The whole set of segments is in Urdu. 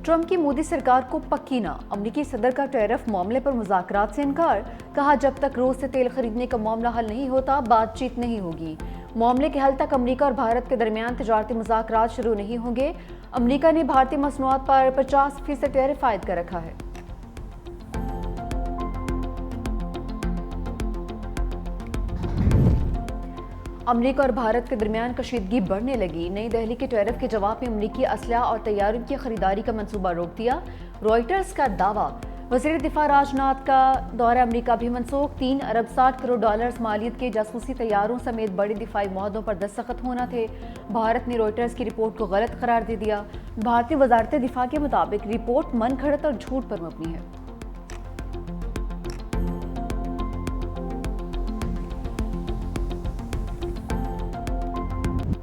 ٹرمپ کی مودی سرکار کو پکی نہ، امریکی صدر کا ٹیرف معاملے پر مذاکرات سے انکار، کہا جب تک روس سے تیل خریدنے کا معاملہ حل نہیں ہوتا بات چیت نہیں ہوگی، معاملے کے حل تک امریکہ اور بھارت کے درمیان تجارتی مذاکرات شروع نہیں ہوں گے۔ امریکہ نے بھارتی مصنوعات پر 50% ٹیرف عائد کر رکھا ہے۔ امریکہ اور بھارت کے درمیان کشیدگی بڑھنے لگی، نئی دہلی کے ٹیرف کے جواب میں امریکی اسلحہ اور طیاروں کی خریداری کا منصوبہ روک دیا۔ رائٹرز کا دعویٰ، وزیر دفاع راج ناتھ کا دورہ امریکہ بھی منسوخ، 3 ارب 60 کروڑ ڈالرز مالیت کے جاسوسی طیاروں سمیت بڑے دفاعی معاہدوں پر دستخط ہونا تھے۔ بھارت نے رائٹرز کی رپورٹ کو غلط قرار دے دیا۔ بھارتی وزارت دفاع کے مطابق رپورٹ من گھڑت اور جھوٹ پر مبنی ہے۔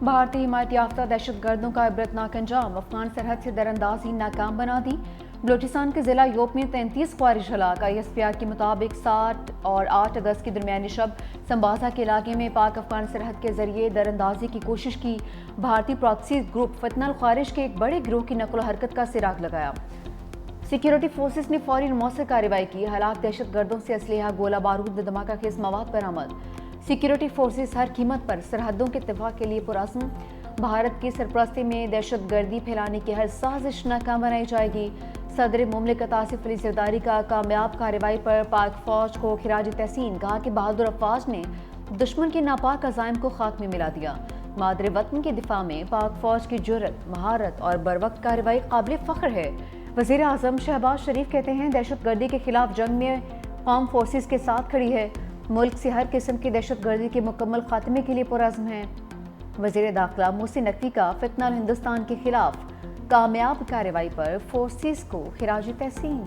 بھارتی حمایت یافتہ دہشت گردوں کا عبرتناک انجام، افغان سرحد سے دراندازی ناکام بنا دی۔ بلوچستان کے ضلع یوپ میں 33 خوارج ہلاک، ISPR کے مطابق 7 اور 8 اگست کی درمیانی شب سمباسا کے علاقے میں پاک افغان سرحد کے ذریعے دراندازی کی کوشش کی۔ بھارتی پراکسی گروپ فتنہ الخوارج کے ایک بڑے گروہ کی نقل و حرکت کا سراغ لگایا۔ سیکیورٹی فورسز نے فوری مؤثر کارروائی کی، ہلاک دہشت گردوں سے اسلحہ، گولہ بارود و دھماکہ خیز مواد برآمد۔ سیکیورٹی فورسز ہر قیمت پر سرحدوں کے اتفاق کے لیے پرعزم، بھارت کی سرپرستی میں دہشت گردی پھیلانے کی ہر سازش ناکام بنائی جائے گی۔ صدر مملکت آصف علی زرداری کا کامیاب کارروائی پر پاک فوج کو خراج تحسین، کہا کہ بہادر افواج نے دشمن کے ناپاک عزائم کو خاک میں ملا دیا۔ مادر وطن کے دفاع میں پاک فوج کی جرأت، مہارت اور بروقت کارروائی قابل فخر ہے۔ وزیر اعظم شہباز شریف کہتے ہیں دہشت گردی کے خلاف جنگ میں قوم فورسز کے ساتھ کھڑی ہے، ملک سے ہر قسم کی دہشت گردی کے مکمل خاتمے کے لیے پرعزم ہے۔ وزیر داخلہ محسن نقوی کا فتنہ ہندوستان کے خلاف کامیاب کارروائی پر فورسز کو خراج تحسین۔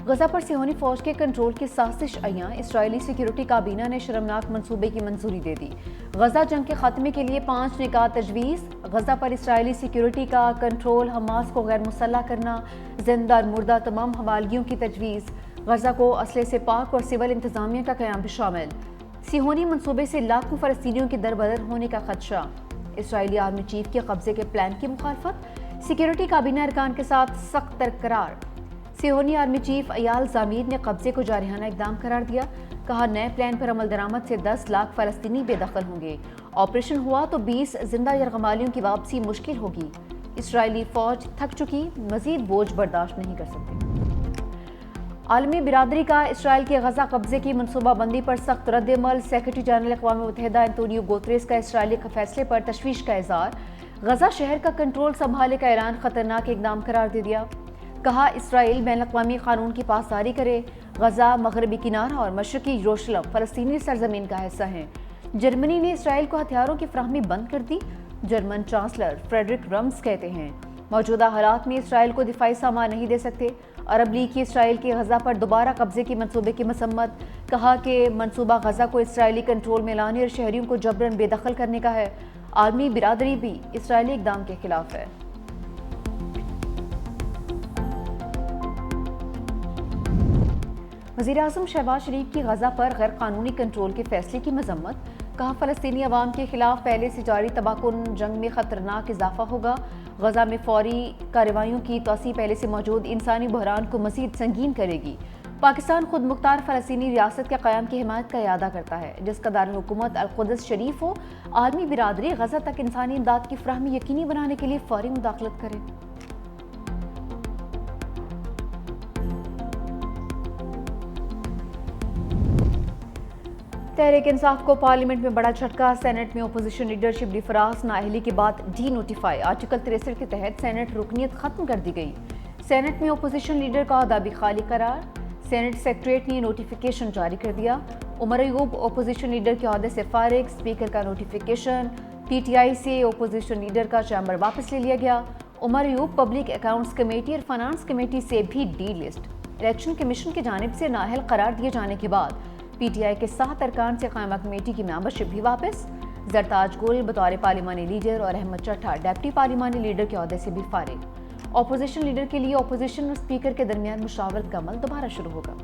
غزہ پر صہیونی فوج کے کنٹرول کی سازش عیاں، اسرائیلی سیکیورٹی کابینہ نے شرمناک منصوبے کی منظوری دے دی۔ غزہ جنگ کے خاتمے کے لیے 5 نکات تجویز، غزہ پر اسرائیلی سیکیورٹی کا کنٹرول، حماس کو غیر مسلح کرنا، زندہ اور مردہ تمام حوالگیوں کی تجویز، غزہ کو اسلحے سے پاک اور سول انتظامیہ کا قیام بھی شامل۔ صہیونی منصوبے سے لاکھوں فلسطینیوں کے دربدر ہونے کا خدشہ، اسرائیلی آرمی چیف کے قبضے کے پلان کی مخالفت، سیکیورٹی کابینہ ارکان کے ساتھ سخت ترک۔ صہیونی آرمی چیف ایال زمیر نے قبضے کو جارحانہ اقدام قرار دیا، کہا نئے پلان پر عمل درآمد سے 10 لاکھ فلسطینی بے دخل ہوں گے، آپریشن ہوا تو 20 زندہ یرغمالیوں کی واپسی مشکل ہوگی۔ اسرائیلی فوج تھک چکی، مزید بوجھ برداشت نہیں کر سکتی۔ عالمی برادری کا اسرائیل کے غزہ قبضے کی منصوبہ بندی پر سخت رد عمل، سیکرٹری جنرل اقوام متحدہ انتونیو گوتریس کا اسرائیلی فیصلے پر تشویش کا اظہار، غزہ شہر کا کنٹرول سنبھالنے کا اعلان خطرناک اقدام قرار دے دیا، کہا اسرائیل بین الاقوامی قانون کی پاسداری کرے، غزہ مغربی کنارہ اور مشرقی یروشلم فلسطینی سرزمین کا حصہ ہیں۔ جرمنی نے اسرائیل کو ہتھیاروں کی فراہمی بند کر دی، جرمن چانسلر فریڈرک رمز کہتے ہیں موجودہ حالات میں اسرائیل کو دفاعی سامان نہیں دے سکتے۔ عرب لیگ کی اسرائیل کے غزہ پر دوبارہ قبضے کی منصوبے کی مذمت، کہا کہ منصوبہ غزہ کو اسرائیلی کنٹرول میں لانے اور شہریوں کو جبراً بے دخل کرنے کا ہے، عالمی برادری بھی اسرائیلی اقدام کے خلاف ہے۔ وزیر اعظم شہباز شریف کی غزہ پر غیر قانونی کنٹرول کے فیصلے کی مذمت، کہا فلسطینی عوام کے خلاف پہلے سے جاری تباہ کن جنگ میں خطرناک اضافہ ہوگا، غزہ میں فوری کارروائیوں کی توسیع پہلے سے موجود انسانی بحران کو مزید سنگین کرے گی۔ پاکستان خود مختار فلسطینی ریاست کے قیام کی حمایت کا اعادہ کرتا ہے، جس کا دارالحکومت القدس شریف ہو، عالمی برادری غزہ تک انسانی امداد کی فراہمی یقینی بنانے کے لیے فوری مداخلت کرے۔ تحریک انصاف کو پارلیمنٹ میں بڑا جھٹکا، سینٹ میں اپوزیشن لیڈرشپ ڈیفراس نااہلی کے بعد ڈی نوٹیفائی، آرٹیکل 63 کے تحت سینٹ رکنیت ختم کر دی گئی، سینٹ میں اپوزیشن لیڈر کا عہدہ بھی خالی قرار، سینٹ سیکریٹریٹ نے نوٹیفیکیشن جاری کر دیا، عمر ایوب اپوزیشن لیڈر کے عہدے سے فارغ، اسپیکر کا نوٹیفیکیشن، پی ٹی آئی سے اپوزیشن لیڈر کا چیمبر واپس لے لیا گیا، Omar Ayub public accounts committee اور فنانس کمیٹی سے بھی ڈی لسٹ، الیکشن کمیشن کی جانب سے نااہل قرار دیے جانے کے بعد پی ٹی آئی کے 7 ارکان سے قائمہ کمیٹی کی ممبرشپ بھی واپس، زرتاج گل بطور پارلیمانی لیڈر اور احمد چٹھا ڈپٹی پارلیمانی لیڈر کے عہدے سے بھی فارغ، اپوزیشن لیڈر کے لیے اپوزیشن اور اسپیکر کے درمیان مشاورت کا عمل دوبارہ شروع ہوگا۔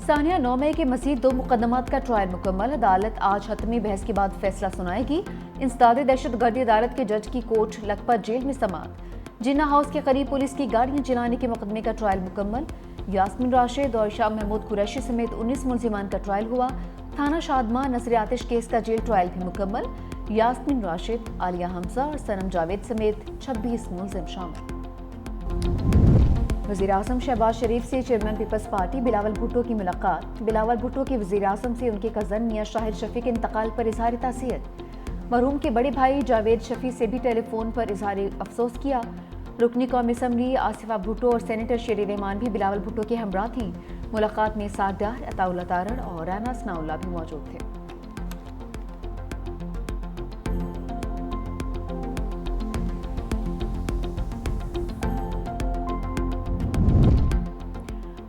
ثانیہ 9 مئی کے مزید 2 مقدمات کا ٹرائل مکمل۔ عدالت آج حتمی بحث کے بعد فیصلہ سنائے گی۔ انسداد دہشت گردی عدالت کے جج کی کوٹ لکھپت جیل میں سماعت۔ جناح ہاؤس کے قریب پولیس کی گاڑیاں جلانے کے مقدمے کا ٹرائل مکمل۔ یاسمین راشد اور شاہ محمود قریشی سمیت 19 ملزمان کا ٹرائل ہوا۔ تھانہ شادماں نذر آتش کیس کا جیل ٹرائل بھی مکمل۔ یاسمین راشد، عالیہ حمزہ اور صنم جاوید سمیت 26 ملزم شامل۔ وزیراعظم شہباز شریف سے chairman peoples party Bilawal Bhutto کی ملاقات۔ بلاول بھٹو کے وزیراعظم سے ان کے کزن میاں شاہد شفیع کے انتقال پر اظہار تعزیت۔ مرحوم کے بڑے بھائی جاوید شفیع سے بھی ٹیلی فون پر اظہار افسوس کیا۔ رکنی قومی اسمبلی آصفہ بھٹو اور سینیٹر شیری رحمان بھی بلاول بھٹو کے ہمراہ تھیں۔ ملاقات میں ساگدار، عطا اللہ تارڑ اور رانا ثناء اللہ بھی موجود تھے۔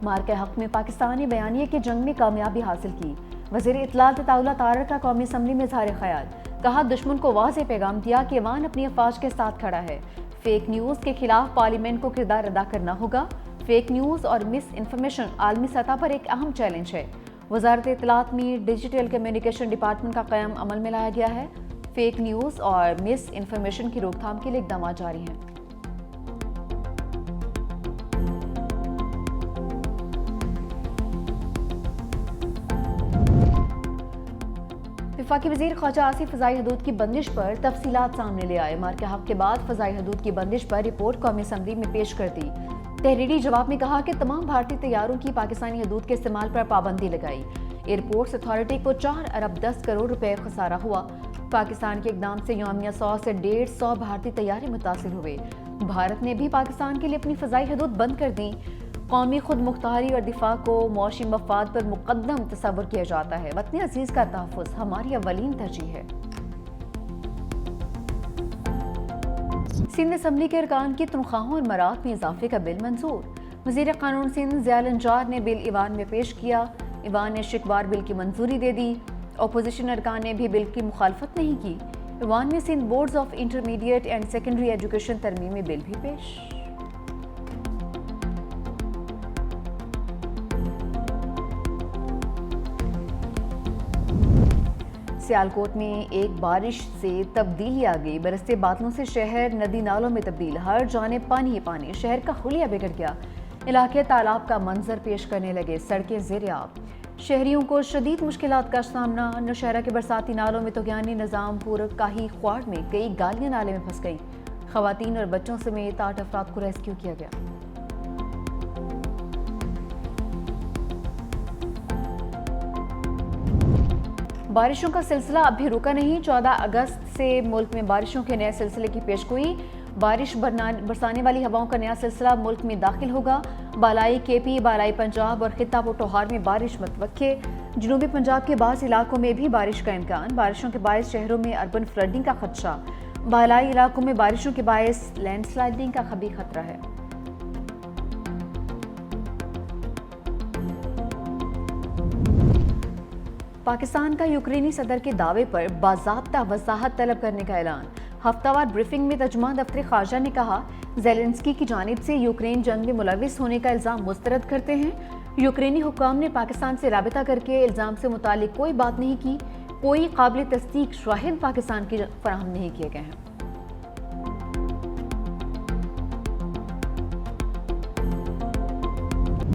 مارکہ حق میں پاکستان نے بیانیے کی جنگ میں کامیابی حاصل کی۔ وزیر اطلاعات عطا اللہ تارڑ کا قومی اسمبلی میں اظہار خیال۔ کہا دشمن کو واضح پیغام دیا کہ ایوان اپنی افواج کے ساتھ کھڑا ہے۔ فیک نیوز کے خلاف پارلیمنٹ کو کردار ادا کرنا ہوگا۔ فیک نیوز اور مس انفارمیشن عالمی سطح پر ایک اہم چیلنج ہے۔ وزارت اطلاعات میں ڈیجیٹل کمیونیکیشن ڈپارٹمنٹ کا قیام عمل میں لایا گیا ہے۔ فیک نیوز اور مس انفارمیشن کی روک تھام کے لیے اقدامات جاری ہیں۔ وفاقی وزیر خارجہ آصف فضائی حدود کی بندش پر تفصیلات سامنے لے آئے۔ مارکہ حق کے بعد فضائی حدود کی بندش پر رپورٹ قومی اسمبلی میں پیش کر دی۔ تحریری جواب میں کہا کہ تمام بھارتی طیاروں کی پاکستانی حدود کے استعمال پر پابندی لگائی۔ ایئرپورٹس اتھارٹی کو 4 ارب 10 کروڑ روپے خسارہ ہوا۔ پاکستان کے اقدام سے یومیہ 100 سے 150 بھارتی طیارے متاثر ہوئے۔ بھارت نے بھی پاکستان کے لیے اپنی فضائی حدود بند کر دیں۔ قومی خود مختاری اور دفاع کو معاشی مفاد پر مقدم تصور کیا جاتا ہے۔ وطن عزیز کا تحفظ ہماری اولین ترجیح ہے۔ سندھ اسمبلی کے ارکان کی تنخواہوں اور مراد میں اضافے کا بل منظور۔ وزیر قانون سندھ ضیاء الانجار نے بل ایوان میں پیش کیا۔ ایوان نے شکوار بل کی منظوری دے دی۔ اپوزیشن ارکان نے بھی بل کی مخالفت نہیں کی۔ ایوان میں Sindh boards of intermediate and secondary education ترمیمی بل بھی پیش۔ سیالکوٹ میں ایک بارش سے تبدیلی آ گئی۔ برستے بادلوں سے شہر ندی نالوں میں تبدیل، ہر جانب پانی ہی پانی، شہر کا حلیہ بگڑ گیا۔ علاقے تالاب کا منظر پیش کرنے لگے، سڑکیں زیر آب، شہریوں کو شدید مشکلات کا سامنا۔ نوشہرہ کے برساتی نالوں میں طغیانی نظام پور کاہی خواڑ میں کئی گالیاں نالے میں پھنس گئیں۔ خواتین اور بچوں سمیت 8 افراد کو ریسکیو کیا گیا۔ بارشوں کا سلسلہ اب بھی رکا نہیں۔ 14 اگست سے ملک میں بارشوں کے نئے سلسلے کی پیشگوئی۔ بارش برسانے والی ہواؤں کا نیا سلسلہ ملک میں داخل ہوگا۔ بالائی کے پی، بالائی پنجاب اور خطہ پوٹوہار میں بارش متوقع۔ جنوبی پنجاب کے بعض علاقوں میں بھی بارش کا امکان۔ بارشوں کے باعث شہروں میں اربن فلڈنگ کا خدشہ۔ بالائی علاقوں میں بارشوں کے باعث لینڈ سلائڈنگ کا بھی خطرہ ہے۔ پاکستان کا یوکرینی صدر کے دعوے پر باضابطہ وضاحت طلب کرنے کا اعلان۔ ہفتہ وار بریفنگ میں ترجمان دفتر خارجہ نے کہا، زیلنسکی کی جانب سے یوکرین جنگ میں ملوث ہونے کا الزام مسترد کرتے ہیں۔ یوکرینی حکام نے پاکستان سے رابطہ کر کے الزام سے متعلق کوئی بات نہیں کی۔ کوئی قابل تصدیق شواہد پاکستان کی فراہم نہیں کیے گئے ہیں۔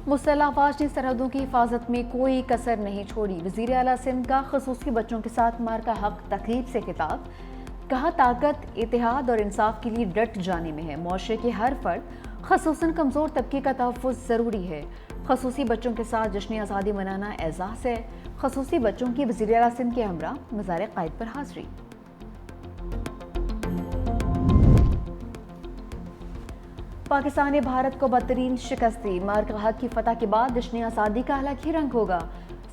مسلح افواج نے سرحدوں کی حفاظت میں کوئی کسر نہیں چھوڑی۔ وزیر اعلیٰ سندھ کا خصوصی بچوں کے ساتھ مارکہ حق تقریب سے خطاب۔ کہا طاقت اتحاد اور انصاف کے لیے ڈٹ جانے میں ہے۔ معاشرے کے ہر فرد خصوصاً کمزور طبقے کا تحفظ ضروری ہے۔ خصوصی بچوں کے ساتھ جشن آزادی منانا اعزاز ہے۔ خصوصی بچوں کی وزیر اعلیٰ سندھ کے ہمراہ مزار قائد پر حاضری۔ پاکستان نے بھارت کو بدترین شکست دی۔ مارکہ حق کی فتح کے بعد جشن آزادی کا الگ ہی رنگ ہوگا۔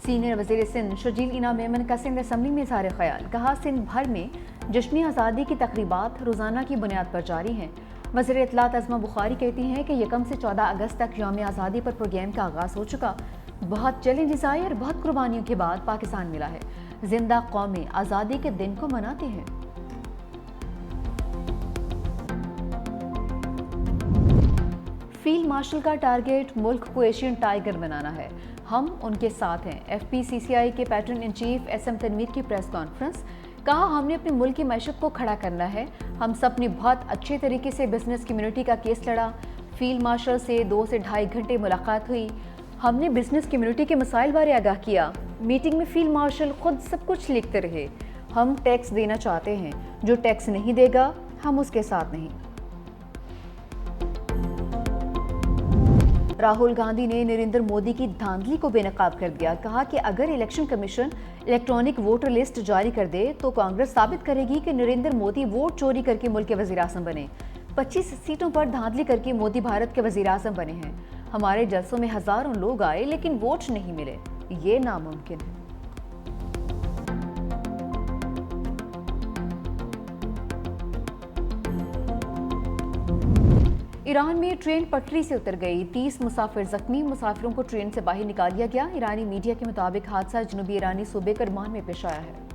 سینئر وزیر سندھ شرجیل اینا میمن کا سندھ اسمبلی میں اظہار خیال۔ کہا سندھ بھر میں جشن آزادی کی تقریبات روزانہ کی بنیاد پر جاری ہیں۔ وزیر اطلاعات عظمہ بخاری کہتی ہیں کہ 1 سے 14 اگست تک یوم آزادی پر پروگرام کا آغاز ہو چکا۔ بہت چیلنجز آئے اور بہت قربانیوں کے بعد پاکستان ملا ہے۔ زندہ قومیں آزادی کے دن کو مناتی ہیں۔ فیلڈ مارشل کا ٹارگیٹ ملک کو ایشین ٹائیگر بنانا ہے۔ ہم ان کے ساتھ ہیں۔ F P C C I کے patron in chief S M Tanveer کی پریس کانفرنس۔ کہا ہم نے اپنے ملک کی معیشت کو کھڑا کرنا ہے۔ ہم سب نے بہت اچھے طریقے سے بزنس کمیونٹی کا کیس لڑا۔ فیلڈ مارشل سے 2 سے 2.5 گھنٹے ملاقات ہوئی۔ ہم نے بزنس کمیونٹی کے مسائل بارے آگاہ کیا۔ میٹنگ میں فیلڈ مارشل خود سب کچھ لکھتے رہے۔ ہم ٹیکس دینا چاہتے ہیں، جو ٹیکس نہیں دے گا ہم اس کے ساتھ نہیں۔ راہل گاندھی نے نریندر مودی کی دھاندلی کو بے نقاب کر دیا۔ کہا کہ اگر election commission electronic voter list جاری کر دے تو کانگریس ثابت کرے گی کہ نریندر مودی ووٹ چوری کر کے ملک کے وزیر اعظم بنے۔ 25 سیٹوں پر دھاندلی کر کے مودی بھارت کے وزیر اعظم بنے ہیں۔ ہمارے جلسوں میں ہزاروں لوگ آئے لیکن ووٹ نہیں ملے، یہ ناممکن ہے۔ ایران میں ٹرین پٹری سے اتر گئی، 30 مسافر زخمی، مسافروں کو ٹرین سے باہر نکال دیا گیا۔ ایرانی میڈیا کے مطابق حادثہ جنوبی ایرانی صوبے کرمان میں پیش آیا ہے۔